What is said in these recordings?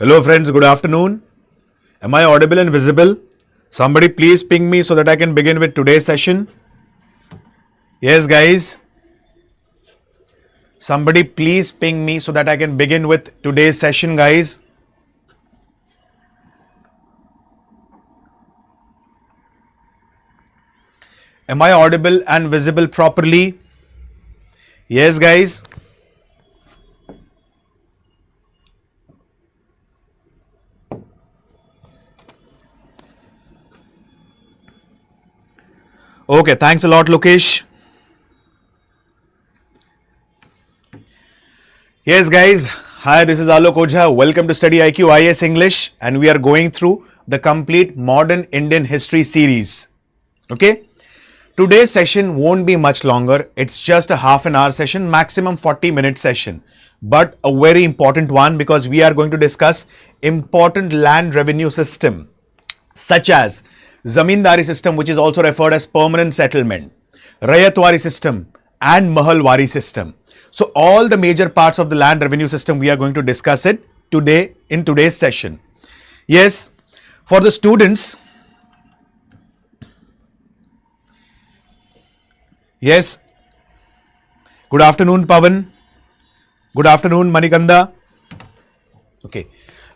Hello friends, good afternoon. Am I audible and visible? Somebody please ping me so that I can begin with today's session. Yes guys. Somebody please ping me so that I can begin with today's session guys. Am I audible and visible properly? Yes guys. Okay, thanks a lot Lokesh. Yes guys, hi, this is Alok Ojha. Welcome to StudyIQ IAS English, and we are going through the complete modern Indian history series. Okay, today's session won't be much longer. It's just a half an hour session, maximum 40-minute session, but a very important one because we are going to discuss important land revenue system such as Zamindari system, which is also referred as permanent settlement, Ryotwari system and Mahalwari system. So all the major parts of the land revenue system, we are going to discuss it today in today's session. Yes, for the students, yes, good afternoon Pavan, good afternoon Manikanda. Okay,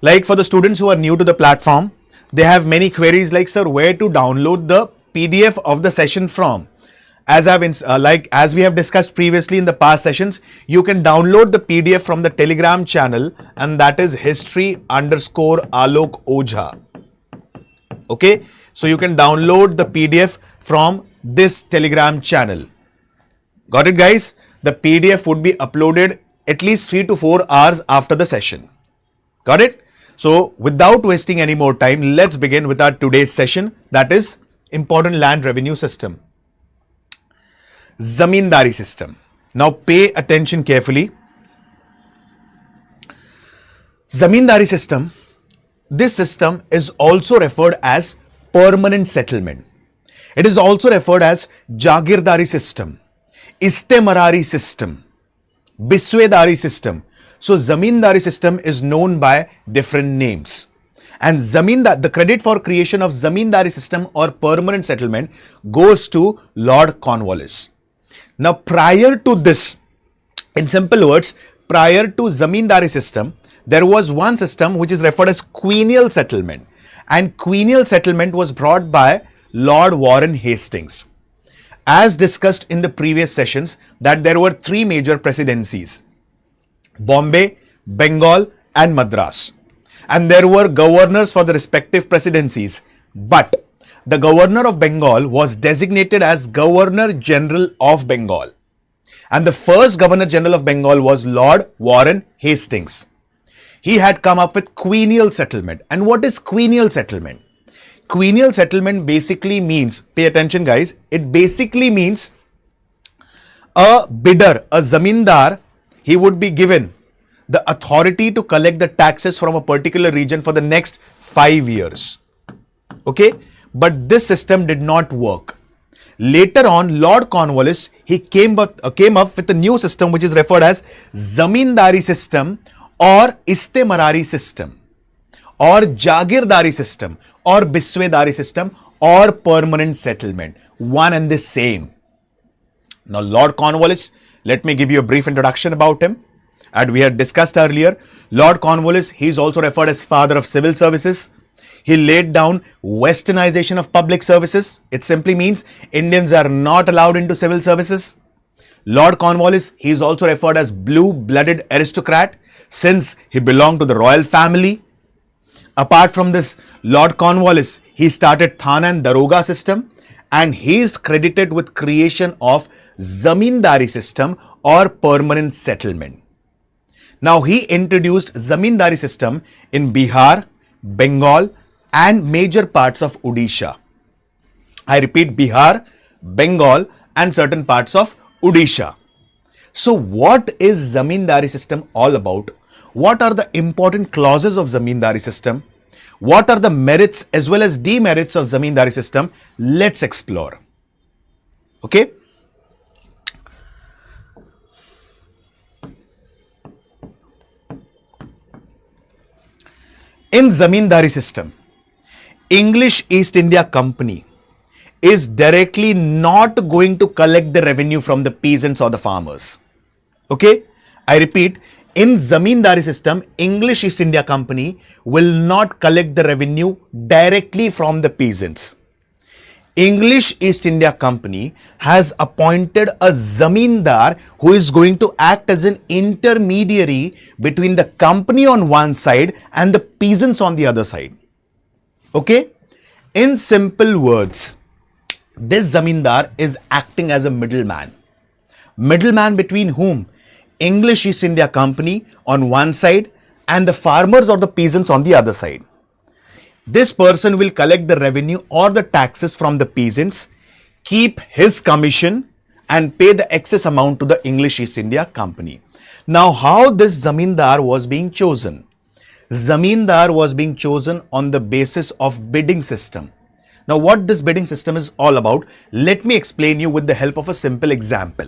like for the students who are new to the platform, they have many queries like, sir, where to download the PDF of the session from? As we have discussed previously in the past sessions, you can download the PDF from the Telegram channel, and that is history_Alok Ojha. Okay, so you can download the PDF from this Telegram channel. Got it guys? The PDF would be uploaded at least 3 to 4 hours after the session. Got it? So without wasting any more time, let's begin with our today's session, that is important land revenue system. Zamindari system. Now pay attention carefully. Zamindari system, this system is also referred as permanent settlement. It is also referred as Jagirdari system, Istemarari system, Biswedari system. So Zamindari system is known by different names. And the credit for creation of Zamindari system or permanent settlement goes to Lord Cornwallis. Now prior to this, in simple words, prior to Zamindari system, there was one system which is referred as quenial settlement. And quenial settlement was brought by Lord Warren Hastings. As discussed in the previous sessions, that there were three major presidencies: Bombay, Bengal and Madras. And there were governors for the respective presidencies. But the governor of Bengal was designated as Governor General of Bengal. And the first Governor General of Bengal was Lord Warren Hastings. He had come up with quenial settlement. And what is quenial settlement? Quenial settlement basically means, pay attention guys, it basically means a bidder, a zamindar, he would be given the authority to collect the taxes from a particular region for the next 5 years. Okay, but this system did not work. Later on, Lord Cornwallis, he came up with a new system which is referred as Zamindari system or Istemarari system or Jagirdari system or Biswedari system or permanent settlement. One and the same. Now Lord Cornwallis, let me give you a brief introduction about him. And we had discussed earlier, Lord Cornwallis, he is also referred as father of civil services. He laid down westernization of public services. It simply means Indians are not allowed into civil services. Lord Cornwallis, he is also referred as blue-blooded aristocrat since he belonged to the royal family. Apart from this, Lord Cornwallis, he started Thana and Daroga system, and he is credited with creation of Zamindari system or permanent settlement. Now he introduced Zamindari system in Bihar, Bengal and major parts of Odisha. I repeat, Bihar, Bengal and certain parts of Odisha. So what is Zamindari system all about? What are the important clauses of Zamindari system? What are the merits as well as demerits of Zamindari system? Let's explore. Okay. In Zamindari system, English East India Company is directly not going to collect the revenue from the peasants or the farmers. Okay, I repeat, in Zamindari system, English East India Company will not collect the revenue directly from the peasants. English East India Company has appointed a zamindar who is going to act as an intermediary between the company on one side and the peasants on the other side. Okay? In simple words, this zamindar is acting as a middleman. Middleman between whom? English East India Company on one side and the farmers or the peasants on the other side. This person will collect the revenue or the taxes from the peasants, keep his commission and pay the excess amount to the English East India Company. Now, how this zamindar was being chosen? Zamindar was being chosen on the basis of bidding system. Now, what this bidding system is all about, let me explain you with the help of a simple example.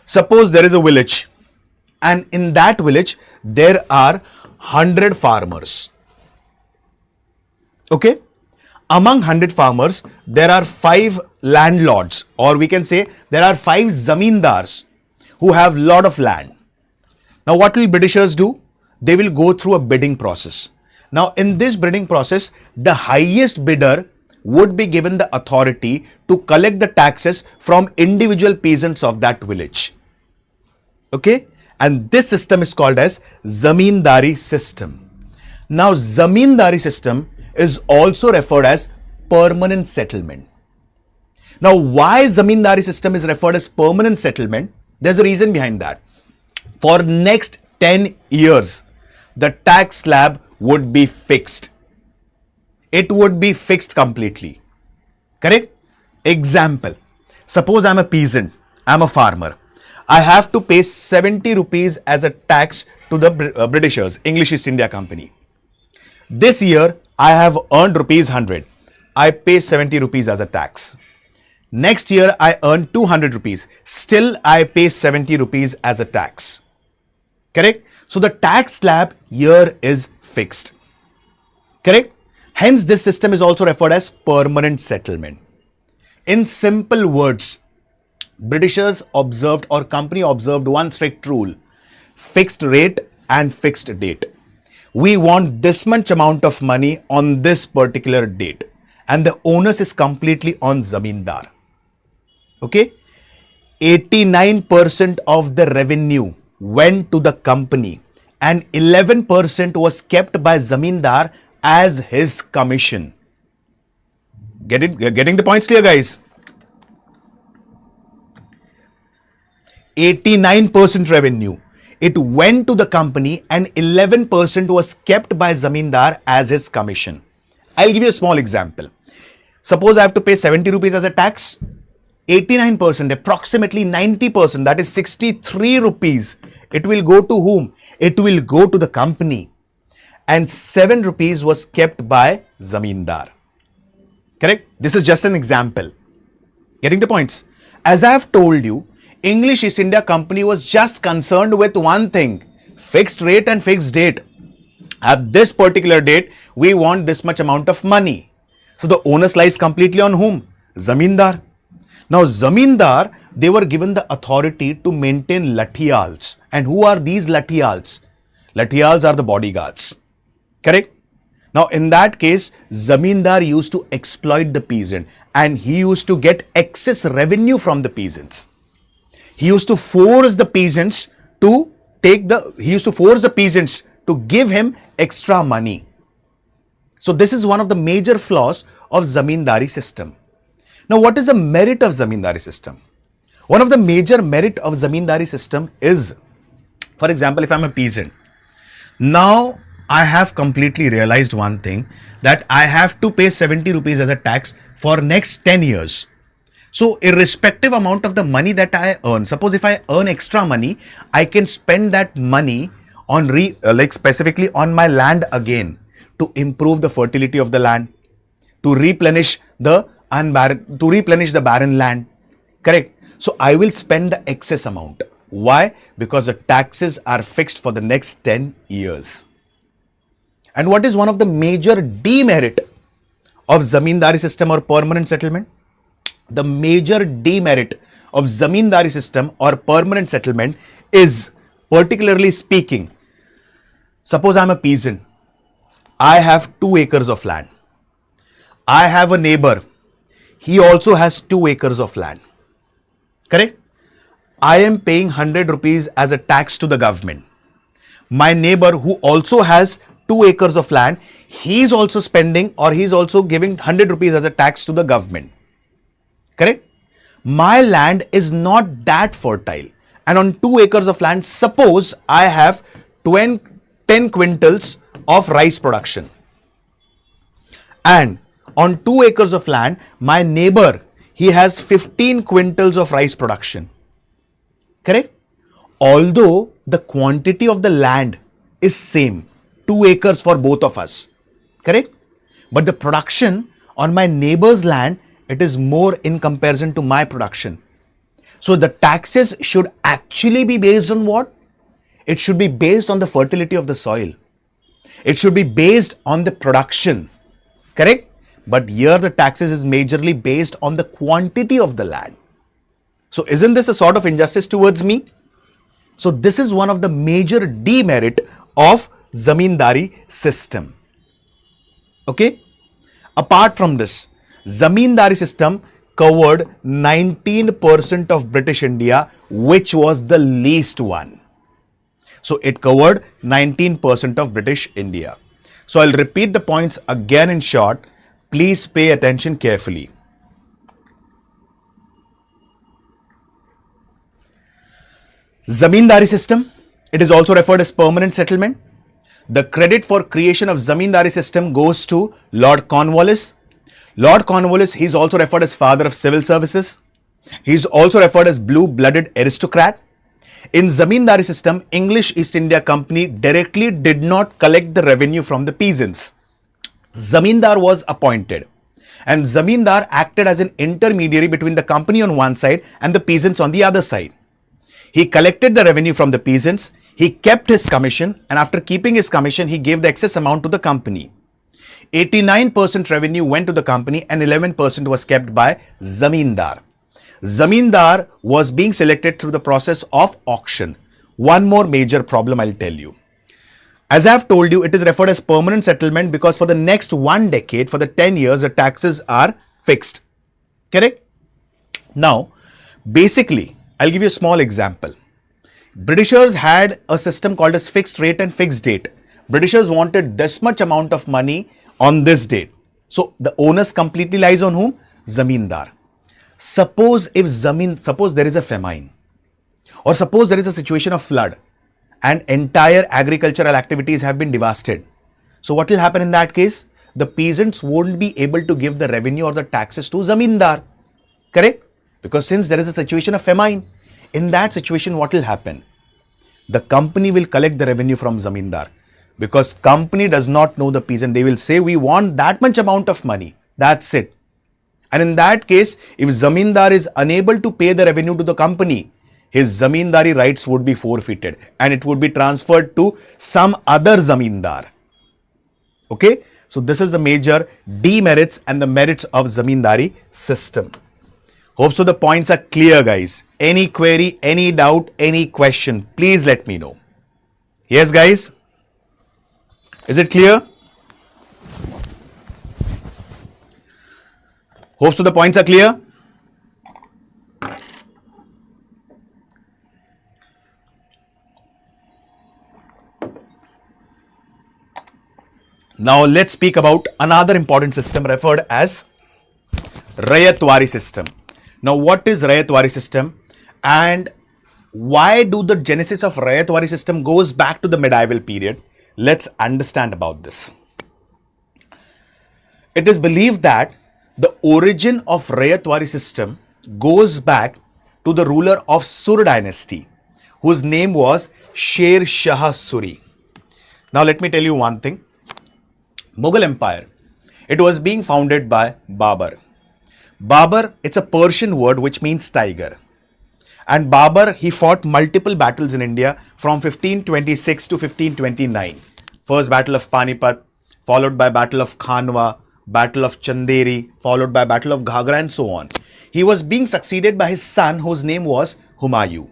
Suppose there is a village and in that village there are 100 farmers. Okay, among 100 farmers, there are 5 landlords, or we can say there are 5 zamindars who have lot of land. Now, what will Britishers do? They will go through a bidding process. Now, in this bidding process, the highest bidder would be given the authority to collect the taxes from individual peasants of that village. Okay, and this system is called as Zamindari system. Now, Zamindari system is also referred as permanent settlement. Now, why Zamindari system is referred as permanent settlement? There's a reason behind that. For next 10 years, the tax slab would be fixed. It would be fixed completely. Correct? Example. Suppose I'm a peasant, I'm a farmer. I have to pay 70 rupees as a tax to the Britishers, English East India Company. This year, I have earned rupees 100. I pay 70 rupees as a tax. Next year, I earn 200 rupees. Still, I pay 70 rupees as a tax. Correct? So, the tax slab here is fixed. Correct? Hence, this system is also referred as permanent settlement. In simple words, Britishers observed or company observed one strict rule: fixed rate and fixed date. We want this much amount of money on this particular date, and the onus is completely on zamindar. Okay, 89% of the revenue went to the company and 11% was kept by zamindar as his commission. Getting the points clear, guys? 89% revenue, it went to the company and 11% was kept by zamindar as his commission. I'll give you a small example. Suppose I have to pay 70 rupees as a tax. 89%, approximately 90%, that is 63 rupees. It will go to whom? It will go to the company. And 7 rupees was kept by zamindar. Correct? This is just an example. Getting the points? As I have told you, English East India Company was just concerned with one thing: fixed rate and fixed date. At this particular date, we want this much amount of money. So the onus lies completely on whom? Zamindar. Now zamindar, they were given the authority to maintain lathiyals. And who are these lathiyals? Lathiyals are the bodyguards. Correct? Now in that case, zamindar used to exploit the peasant and he used to get excess revenue from the peasants. He used to force the peasants to give him extra money. So this is one of the major flaws of zamindari system. Now what is the merit of zamindari system? One of the major merit of zamindari system is, for example, if I'm a peasant, now I have completely realized one thing, that I have to pay 70 rupees as a tax for next 10 years. So irrespective amount of the money that I earn, suppose if I earn extra money, I can spend that money on specifically on my land again, to improve the fertility of the land, to replenish the barren land. Correct? So I will spend the excess amount. Why? Because the taxes are fixed for the next 10 years. And what is one of the major demerit of Zamindari system or permanent settlement? The major demerit of Zamindari system or permanent settlement is, particularly speaking, suppose I'm a peasant. I have 2 acres of land. I have a neighbor. He also has 2 acres of land. Correct? I am paying 100 rupees as a tax to the government. My neighbor who also has 2 acres of land, he is also spending or he is also giving 100 rupees as a tax to the government. Correct? My land is not that fertile. And on 2 acres of land, suppose I have 10 quintals of rice production. And on 2 acres of land, my neighbor, he has 15 quintals of rice production. Correct? Although the quantity of the land is same, 2 acres for both of us. Correct? But the production on my neighbor's land, it is more in comparison to my production. So the taxes should actually be based on what? It should be based on the fertility of the soil. It should be based on the production. Correct? But here the taxes is majorly based on the quantity of the land. So isn't this a sort of injustice towards me? So this is one of the major demerit of Zamindari system. Okay? Apart from this, Zamindari system covered 19% of British India, which was the least one. So it covered 19% of British India. So I'll repeat the points again in short. Please pay attention carefully. Zamindari system, it is also referred as permanent settlement. The credit for creation of Zamindari system goes to Lord Cornwallis. Lord Cornwallis, he is also referred as father of civil services. He is also referred as blue-blooded aristocrat. In Zamindari system, English East India Company directly did not collect the revenue from the peasants. Zamindar was appointed, and Zamindar acted as an intermediary between the company on one side and the peasants on the other side. He collected the revenue from the peasants, he kept his commission, and after keeping his commission, he gave the excess amount to the company. 89% revenue went to the company and 11% was kept by Zamindar. Zamindar was being selected through the process of auction. One more major problem I'll tell you. As I have told you, it is referred as permanent settlement because for the next 1 decade, for the 10 years, the taxes are fixed. Correct? Now, basically, I'll give you a small example. Britishers had a system called as fixed rate and fixed date. Britishers wanted this much amount of money on this date. So, the onus completely lies on whom? Zamindar. Suppose there is a famine, or suppose there is a situation of flood and entire agricultural activities have been devastated. So what will happen in that case? The peasants won't be able to give the revenue or the taxes to Zamindar. Correct? Because since there is a situation of famine, in that situation what will happen? The company will collect the revenue from Zamindar. Because company does not know the peasant. They will say, we want that much amount of money. That's it. And in that case, if Zamindar is unable to pay the revenue to the company, his Zamindari rights would be forfeited and it would be transferred to some other Zamindar. Okay? So this is the major demerits and the merits of Zamindari system. Hope so the points are clear, guys. Any query, any doubt, any question, please let me know. Yes, guys? Is it clear? Hope so the points are clear. Now let's speak about another important system referred as Ryotwari system. Now what is Ryotwari system and why do the genesis of Ryotwari system goes back to the medieval period? Let's understand about this. It is believed that the origin of Ryotwari system goes back to the ruler of Sur dynasty, whose name was Sher Shah Suri. Now let me tell you one thing. Mughal Empire, it was being founded by Babur. Babur, it's a Persian word which means tiger. And Babur, he fought multiple battles in India from 1526 to 1529. First Battle of Panipat, followed by Battle of Khanwa, Battle of Chanderi, followed by Battle of Ghagra and so on. He was being succeeded by his son whose name was Humayun.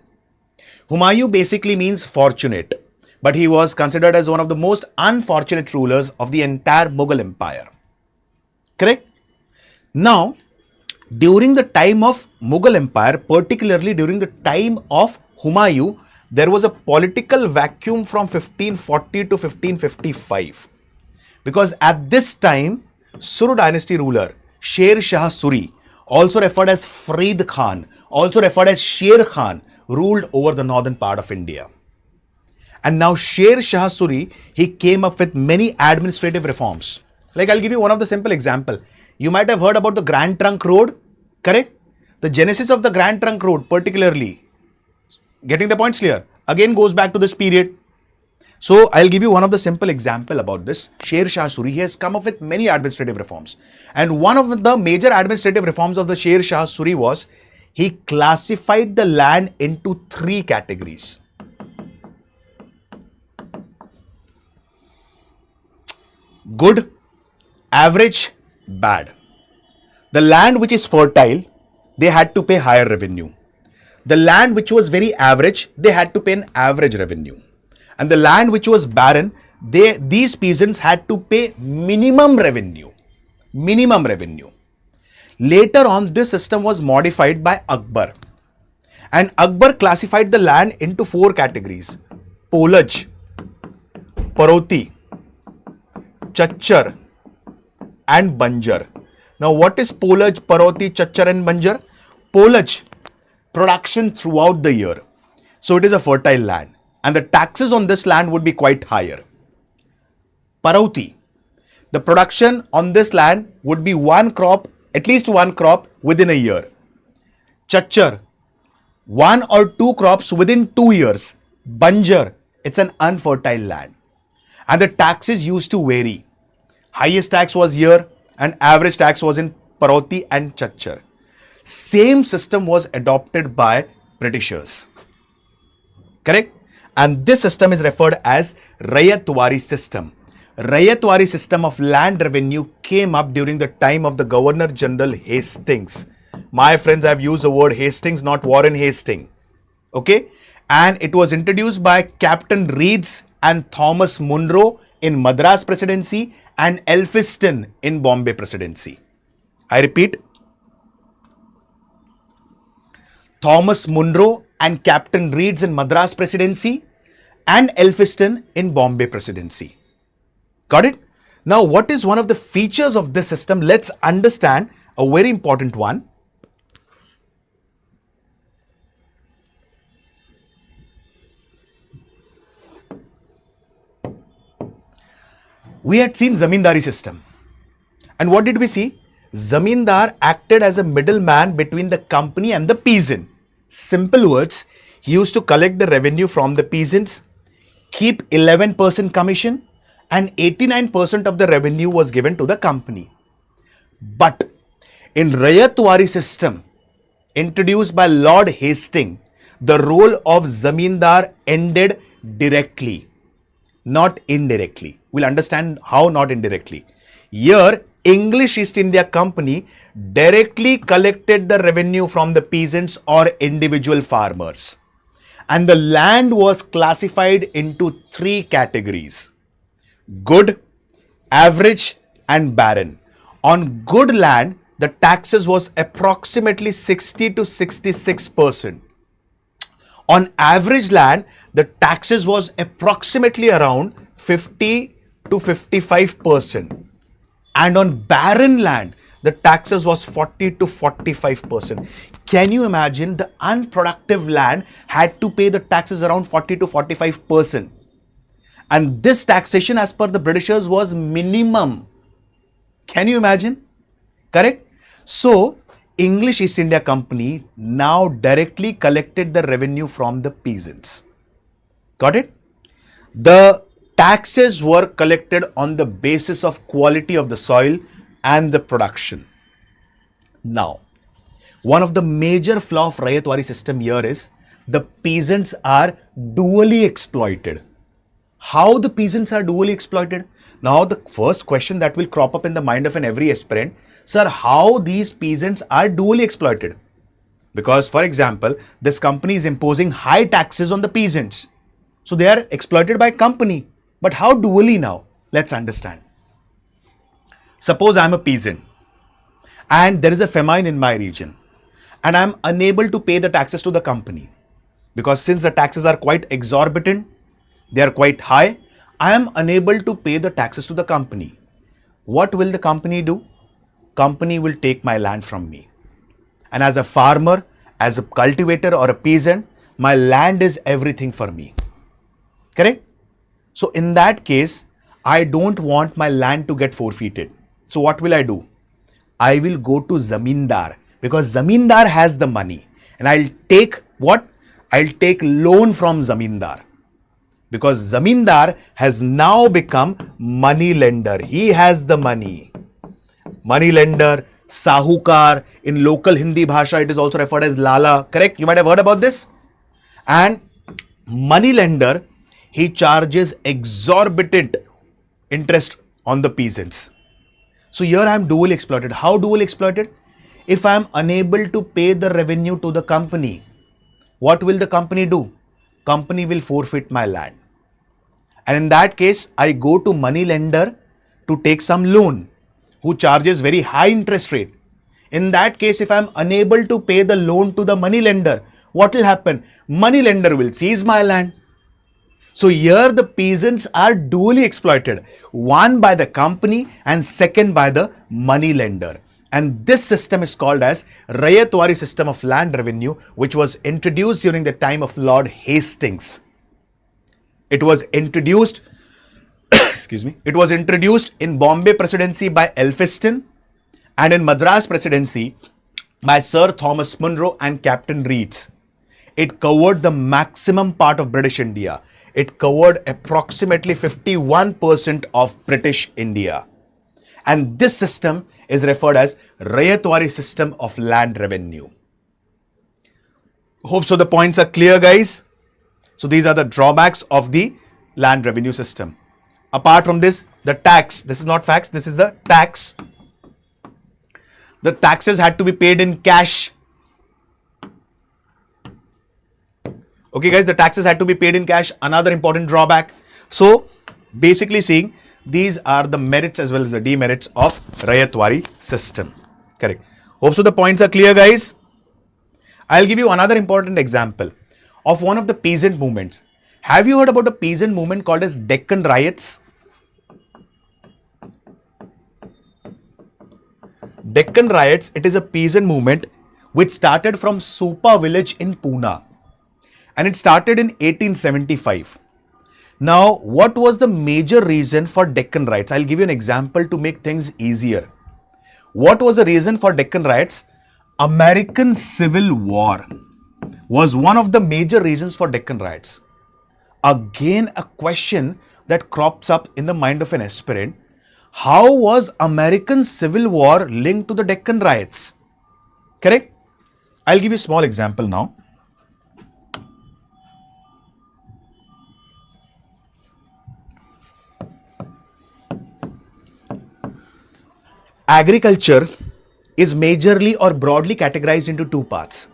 Humayun basically means fortunate, but he was considered as one of the most unfortunate rulers of the entire Mughal Empire. Correct? Now, during the time of Mughal Empire, particularly during the time of Humayun, there was a political vacuum from 1540 to 1555. Because at this time, Suru dynasty ruler Sher Shah Suri, also referred as Farid Khan, also referred as Sher Khan, ruled over the northern part of India. And now Sher Shah Suri, he came up with many administrative reforms. Like I'll give you one of the simple example. You might have heard about the Grand Trunk Road, correct? The genesis of the Grand Trunk Road particularly, getting the points clear, again goes back to this period. So I'll give you one of the simple example about this. Sher Shah Suri, he has come up with many administrative reforms. And one of the major administrative reforms of the Sher Shah Suri was, he classified the land into 3 categories. Good, average, bad. The land which is fertile, they had to pay higher revenue. The land which was very average, they had to pay an average revenue. And the land which was barren, these peasants had to pay minimum revenue. Minimum revenue. Later on, this system was modified by Akbar. And Akbar classified the land into 4 categories. Polaj, Paroti, Chachar and Banjar. Now what is Polaj, Paroti, Chachar and Banjar? Polaj, production throughout the year. So it is a fertile land and the taxes on this land would be quite higher. Paroti, the production on this land would be one crop, at least one crop within a year. Chachar, 1 or 2 crops within 2 years. Banjar, it's an unfertile land. And the taxes used to vary. Highest tax was here and average tax was in Paroti and Chachar. Same system was adopted by Britishers. Correct? And this system is referred as Ryotwari system. Ryotwari system of land revenue came up during the time of the Governor General Hastings. My friends, I've used the word Hastings, not Warren Hastings. Okay? And it was introduced by Captain Reeds and Thomas Munro in Madras Presidency and Elphinstone in Bombay Presidency. I repeat, Thomas Munro and Captain Reeds in Madras Presidency and Elphinstone in Bombay Presidency. Got it? Now, what is one of the features of this system? Let's understand a very important one. We had seen Zamindari system. And what did we see? Zamindar acted as a middleman between the company and the peasant. Simple words, he used to collect the revenue from the peasants, keep 11% commission and 89% of the revenue was given to the company. But in Ryotwari system introduced by Lord Hastings, the role of Zamindar ended directly, not indirectly. We'll understand how not indirectly. Here, English East India Company directly collected the revenue from the peasants or individual farmers. And the land was classified into 3 categories. Good, average and barren. On good land, the taxes was approximately 60 to 66%. On average land, the taxes was approximately around 50 to 55%. And on barren land, the taxes was 40 to 45%. Can you imagine? The unproductive land had to pay the taxes around 40 to 45%. And this taxation as per the Britishers was minimum. Can you imagine? Correct? So, English East India Company now directly collected the revenue from the peasants. Got it? The taxes were collected on the basis of quality of the soil and the production. Now, one of the major flaw of Ryotwari system here is the peasants are dually exploited. How the peasants are dually exploited? Now the first question that will crop up in the mind of every aspirant, sir, how these peasants are dually exploited? Because for example, this company is imposing high taxes on the peasants. So they are exploited by company. But how dually now? Let's understand. Suppose I'm a peasant and there is a famine in my region and I'm unable to pay the taxes to the company. Because since the taxes are quite exorbitant, they are quite high, I am unable to pay the taxes to the company. What will the company do? Company will take my land from me. And as a farmer, as a cultivator or a peasant, my land is everything for me. Correct? So in that case, I don't want my land to get forfeited. So what will I do? I will go to Zamindar because Zamindar has the money. And I'll take what? I'll take loan from Zamindar. Because Zamindar has now become money lender. He has the money. Money lender, Sahukar, in local Hindi bhasha, it is also referred as Lala. Correct? You might have heard about this. And money lender, he charges exorbitant interest on the peasants. So here I am dually exploited. How dually exploited? If I am unable to pay the revenue to the company, what will the company do? Company will forfeit my land. And in that case, I go to money lender to take some loan who charges very high interest rate. In that case, if I am unable to pay the loan to the money lender, what will happen? Money lender will seize my land. So here the peasants are dually exploited. One by the company and second by the money lender. And this system is called as Ryotwari system of land revenue, which was introduced during the time of Lord Hastings. It was introduced, excuse me, it was introduced in Bombay Presidency by Elphiston and in Madras Presidency by Sir Thomas Munro and Captain Reeds. It covered the maximum part of British India. It covered approximately 51% of British India. And this system is referred as Ryotwari system of land revenue. Hope so the points are clear, guys. So these are the drawbacks of the land revenue system. Apart from this, the tax, this is not facts, this is the tax. The taxes had to be paid in cash. Okay guys, the taxes had to be paid in cash, another important drawback. So basically saying these are the merits as well as the demerits of Ryotwari system. Correct. Hope so the points are clear, guys. I'll give you another important example of one of the peasant movements. Have you heard about a peasant movement called as Deccan riots? Deccan riots, it is a peasant movement which started from Supa village in Pune. And it started in 1875. Now, what was the major reason for Deccan riots? I'll give you an example to make things easier. What was the reason for Deccan riots? American Civil War was one of the major reasons for Deccan riots. Again, a question that crops up in the mind of an aspirant. How was American Civil War linked to the Deccan riots? Correct? I'll give you a small example now. Agriculture is majorly or broadly categorized into two parts: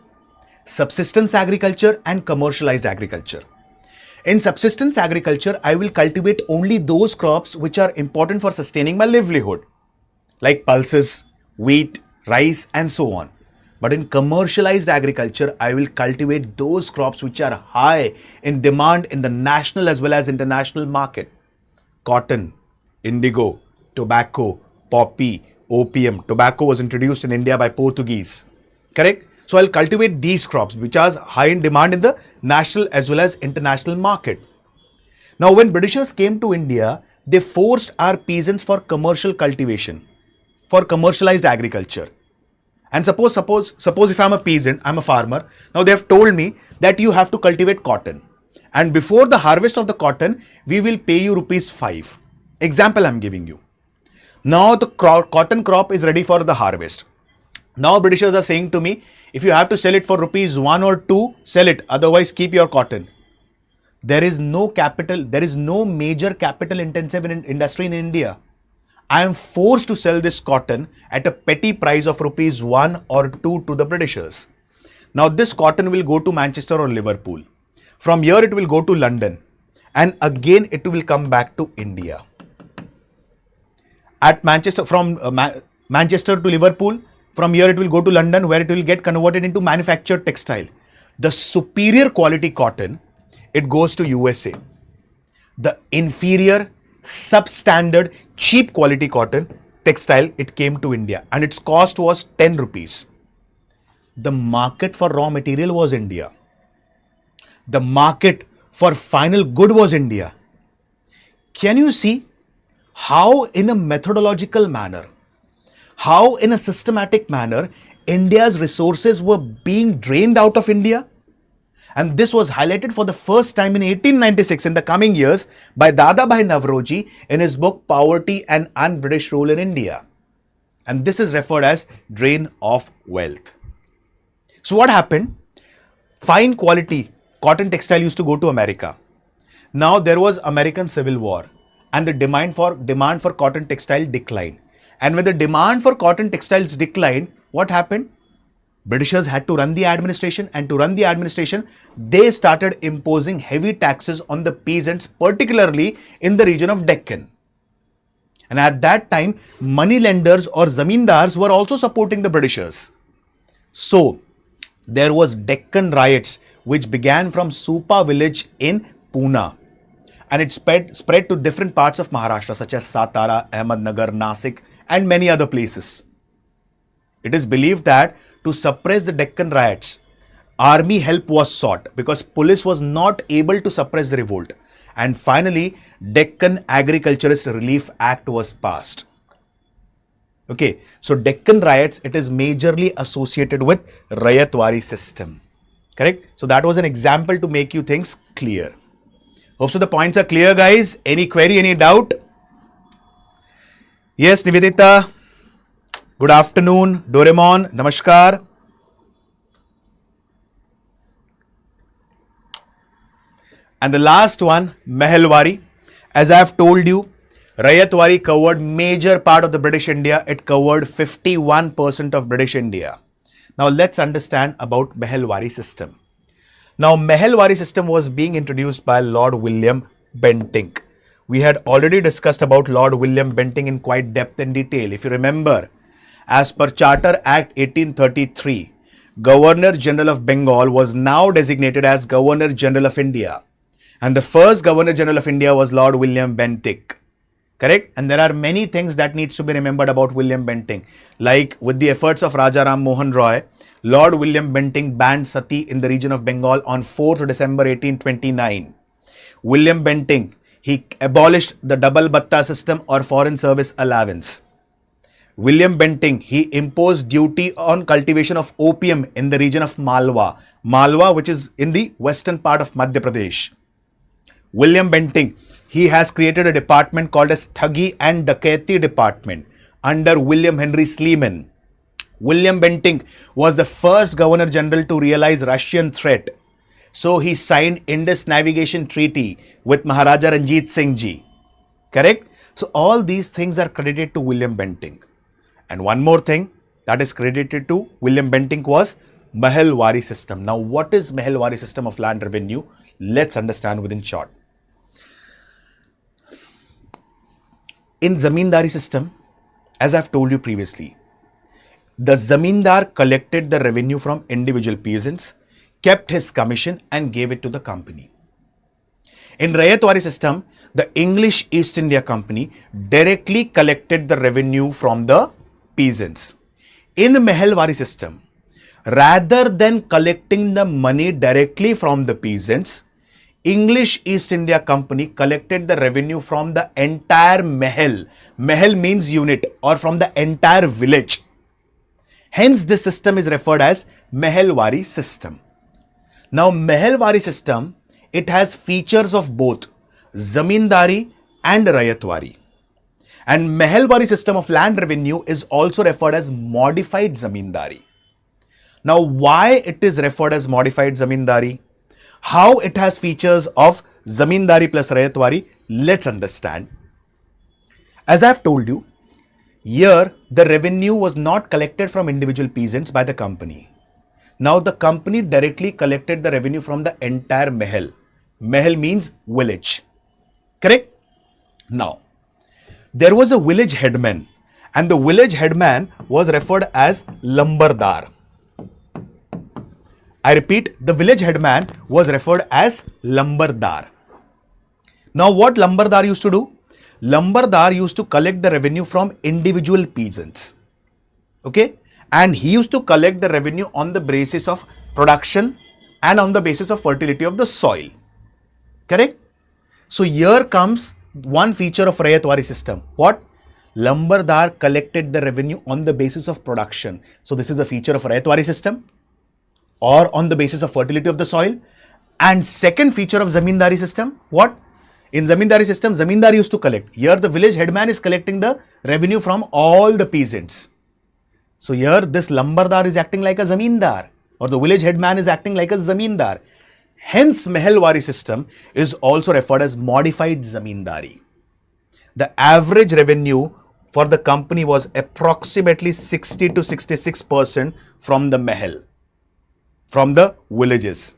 subsistence agriculture and commercialized agriculture. In subsistence agriculture, I will cultivate only those crops which are important for sustaining my livelihood, like pulses, wheat, rice, and so on. But in commercialized agriculture, I will cultivate those crops which are high in demand in the national as well as international market. Cotton, indigo, tobacco, poppy, opium. Tobacco was introduced in India by Portuguese. Correct? So I'll cultivate these crops which are high in demand in the national as well as international market. Now when Britishers came to India, they forced our peasants for commercial cultivation, for commercialized agriculture. And suppose if I'm a peasant, I'm a farmer. Now they have told me that you have to cultivate cotton. And before the harvest of the cotton, we will pay you ₹5. Example I'm giving you. Now the cotton crop is ready for the harvest. Now Britishers are saying to me, if you have to sell it for ₹1 or 2, sell it. Otherwise keep your cotton. There is no capital, there is no major capital intensive industry in India. I am forced to sell this cotton at a petty price of rupees 1 or 2 to the Britishers. Now this cotton will go to Manchester or Liverpool. From here it will go to London and again it will come back to India. At Manchester, from Manchester to Liverpool, from here it will go to London where it will get converted into manufactured textile. The superior quality cotton, it goes to USA. The inferior, substandard, cheap quality cotton textile, it came to India and its cost was 10 rupees. The market for raw material was India. The market for final good was India. Can you see how in a methodological manner, how in a systematic manner, India's resources were being drained out of India? And this was highlighted for the first time in 1896 in the coming years by Dadabhai Navroji in his book Poverty and Un-British Rule in India. And this is referred as drain of wealth. So what happened? Fine quality cotton textile used to go to America. Now there was American Civil War and the demand for cotton textile declined. And when the demand for cotton textiles declined, what happened? Britishers had to run the administration, and to run the administration, they started imposing heavy taxes on the peasants, particularly in the region of Deccan. And at that time, money lenders or zamindars were also supporting the Britishers. So, there was Deccan riots, which began from Supa village in Pune. And it spread to different parts of Maharashtra, such as Satara, Ahmednagar, Nasik, and many other places. It is believed that to suppress the Deccan riots, army help was sought because police was not able to suppress the revolt. And finally, Deccan Agriculturist Relief Act was passed. Okay, so Deccan riots, it is majorly associated with Ryotwari system. Correct? So that was an example to make you things clear. Hope so the points are clear, guys. Any query, any doubt? Yes, Nivedita. Good afternoon. Doraemon. Namaskar. And the last one, Mahalwari. As I have told you, Ryotwari covered major part of the British India. It covered 51% of British India. Now let's understand about Mahalwari system. Now Mahalwari system was being introduced by Lord William Bentinck. We had already discussed about Lord William Bentinck in quite depth and detail. If you remember, as per Charter Act 1833, Governor General of Bengal was now designated as Governor General of India. And the first Governor General of India was Lord William Bentinck. Correct? And there are many things that needs to be remembered about William Bentinck. Like with the efforts of Raja Ram Mohan Roy, Lord William Bentinck banned sati in the region of Bengal on 4th December 1829. William Bentinck, he abolished the double batta system or foreign service allowance. William Bentinck, he imposed duty on cultivation of opium in the region of Malwa. Malwa, which is in the western part of Madhya Pradesh. William Bentinck, he has created a department called as Thuggy and Dakaiti Department under William Henry Sleeman. William Bentinck was the first Governor General to realize Russian threat. So he signed Indus Navigation Treaty with Maharaja Ranjit Singh Ji. Correct? So all these things are credited to William Bentinck. And one more thing that is credited to William Bentinck was Mahalwari system. Now what is Mahalwari system of land revenue? Let's understand within short. In Zamindari system, as I've told you previously, the Zamindar collected the revenue from individual peasants, kept his commission and gave it to the company. In Ryotwari system, the English East India Company directly collected the revenue from the peasants. In the Mahalwari system, rather than collecting the money directly from the peasants, English East India Company collected the revenue from the entire Mahal. Mahal means unit, or from the entire village. Hence, this system is referred as Mahalwari system. Now, Mahalwari system, it has features of both Zamindari and Ryotwari. And Mahalwari system of land revenue is also referred as modified Zamindari. Now, why it is referred as modified Zamindari? How it has features of Zamindari plus Ryotwari, let's understand. As I've told you, here the revenue was not collected from individual peasants by the company. Now the company directly collected the revenue from the entire Mahal. Mahal means village. Correct? Now, there was a village headman, and the village headman was referred as Lambardar. I repeat, the village headman was referred as Lambardar. Now, what Lambardar used to do? Lambardar used to collect the revenue from individual peasants. Okay? And he used to collect the revenue on the basis of production and on the basis of fertility of the soil. Correct? So here comes one feature of Ryotwari system. What? Lambardar collected the revenue on the basis of production. So this is the feature of Ryotwari system, or on the basis of fertility of the soil. And second feature of Zamindari system, what? In Zamindari system, Zamindar used to collect. Here the village headman is collecting the revenue from all the peasants. So here this Lambardar is acting like a Zamindar, or the village headman is acting like a Zamindar. Hence, Mahalwari system is also referred as modified Zamindari. The average revenue for the company was approximately 60 to 66% from the Mahal, from the villages.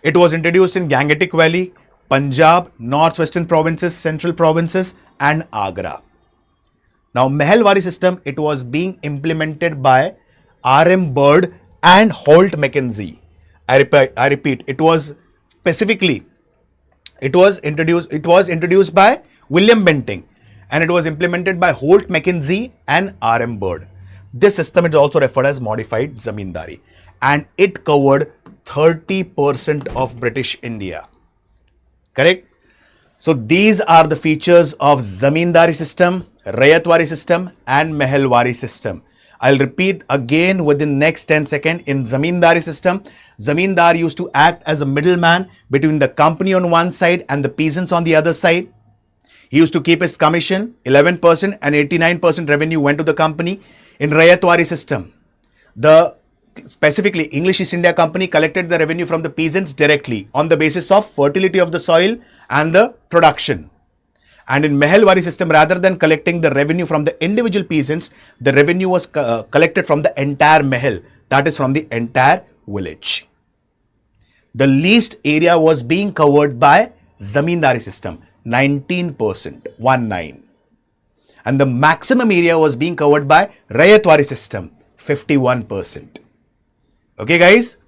It was introduced in Gangetic Valley, Punjab, northwestern provinces, central provinces, and Agra. Now, Mahalwari system, it was being implemented by R.M. Bird and Holt Mackenzie. I repeat, it was introduced by William Benting, and it was implemented by Holt Mackenzie and R.M. Bird. This system is also referred as modified Zamindari, and it covered 30% of British India. Correct? So these are the features of Zamindari system, Ryotwari system, and Mahalwari system. I'll repeat again within next 10 seconds. In Zamindari system, Zamindar used to act as a middleman between the company on one side and the peasants on the other side. He used to keep his commission, 11%, and 89% revenue went to the company. In Ryotwari system, specifically English East India Company collected the revenue from the peasants directly on the basis of fertility of the soil and the production. And in Mahalwari system, rather than collecting the revenue from the individual peasants, the revenue was collected from the entire Mahal, that is from the entire village. The least area was being covered by Zamindari system, 19%, 19. And the maximum area was being covered by Ryotwari system, 51%. Okay guys,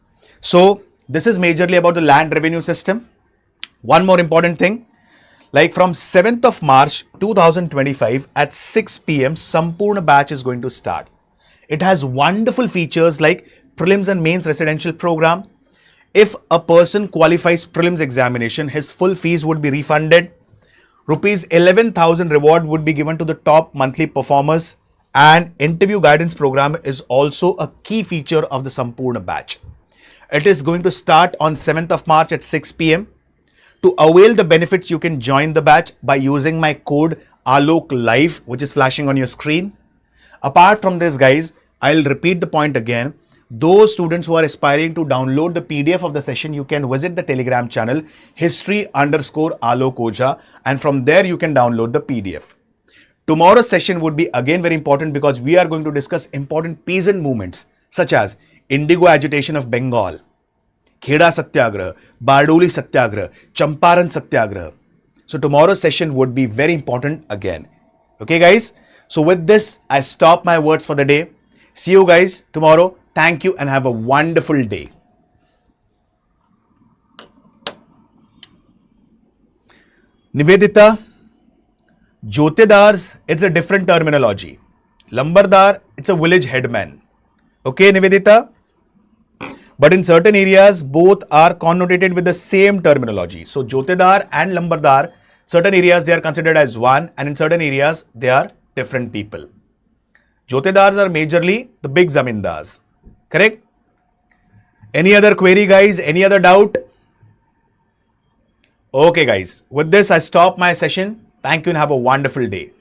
so this is majorly about the land revenue system. One more important thing, like from 7th of March 2025 at 6 p.m. Sampurna batch is going to start. It has wonderful features like Prelims and Mains Residential Program. If a person qualifies prelims examination, his full fees would be refunded. Rupees 11,000 reward would be given to the top monthly performers. And interview guidance program is also a key feature of the Sampurna batch. It is going to start on 7th of March at 6 p.m. To avail the benefits, you can join the batch by using my code ALOK LIVE, which is flashing on your screen. Apart from this, guys, I'll repeat the point again. Those students who are aspiring to download the PDF of the session, you can visit the Telegram channel history_Alok Oja, and from there you can download the PDF. Tomorrow's session would be again very important because we are going to discuss important peasant movements such as Indigo Agitation of Bengal, Kheda Satyagraha, Bardoli Satyagraha, Champaran Satyagraha. So tomorrow's session would be very important again. Okay guys, so with this I stop my words for the day. See you guys tomorrow. Thank you and have a wonderful day. Nivedita, Jyotedars, it's a different terminology. Lambardar, it's a village headman. Okay, Nivedita? But in certain areas, both are connotated with the same terminology. So, Jyotedar and Lambardar, certain areas they are considered as one, and in certain areas they are different people. Jyotedars are majorly the big zamindars. Correct? Any other query, guys? Any other doubt? Okay, guys. With this, I stop my session. Thank you and have a wonderful day.